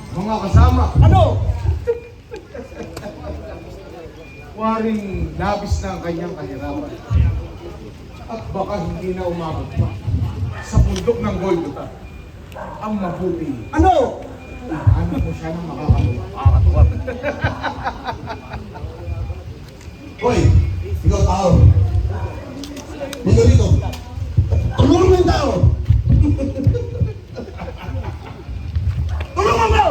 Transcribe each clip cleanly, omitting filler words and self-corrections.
Mga kasama, Ano? waring labis na ang kanyang kahirapan. At baka hindi na umabot pa sa bundok ng Golgotha ang mabuti. Ano? Ano po siya nang makakatuwa? Hoy, ikaw tao. Dito dito. Tulungan mo yung tao. Tulungan mo!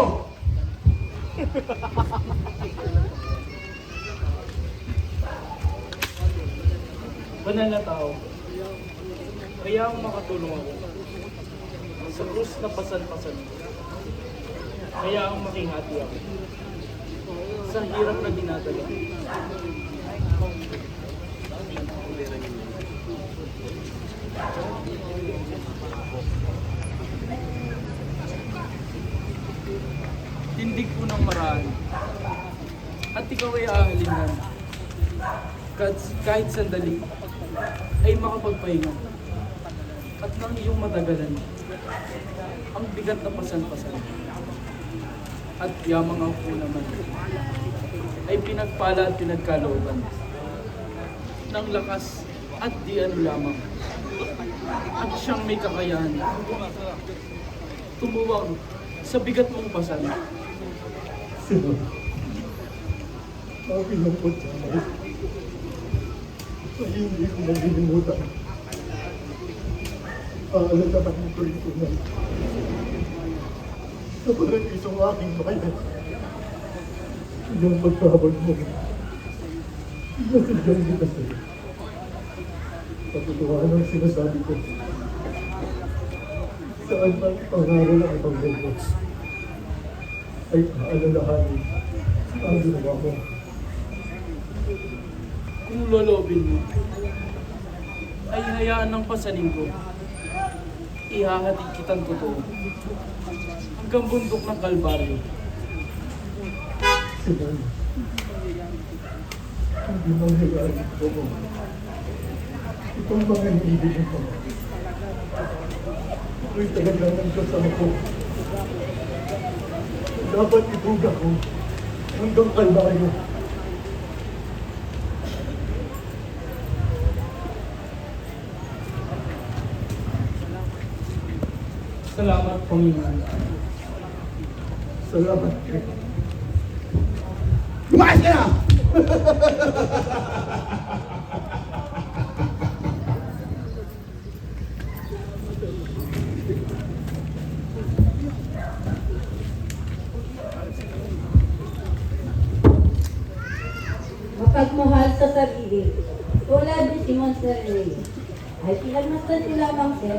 Banal na tao. Kaya ang makatulong ako sa krus na pasan-pasan. Kaya ang makingati ako sa hirap na dinadala. Tindig po ng marami at ikaw ay ahalingan kahit sandali ay makapagpahinga at nang iyong matagalan ang bigat na pasan-pasan at yamang ang po naman ay pinagpala at pinagkalooban ng lakas at di ano lamang at siyang may kakayahan tumuwag sa bigat mong pasan. Sino? Ang pinupot siya ay hindi ko malilimutan. Aalalaman mo ko rin tunay. Sa paraisong aking bayan. Yung pagkabag mo. Nasidyan kita sa'yo. Patutuhan ang sinasabi ko. Saan man pangaral ang pagbago ay aalalahanin ang ginawa mo. Kung lolobin mo, ay hayaan ng pasanin ko. Ihahatid kitang totoo hanggang bundok ng Kalbaryo. Sinan, hindi man hayaan ko mo. Itong mga niibigin ko. Ako'y talagang ang kasama ko. Dapat ibuga ko hanggang Kalbaryo. Salamat, Panginoon. Salamat. Lumayas ka na! Mapagmahal sa sarili, tulad ni Simon Serrey, ay pinagmasdan ko lamang, Sir,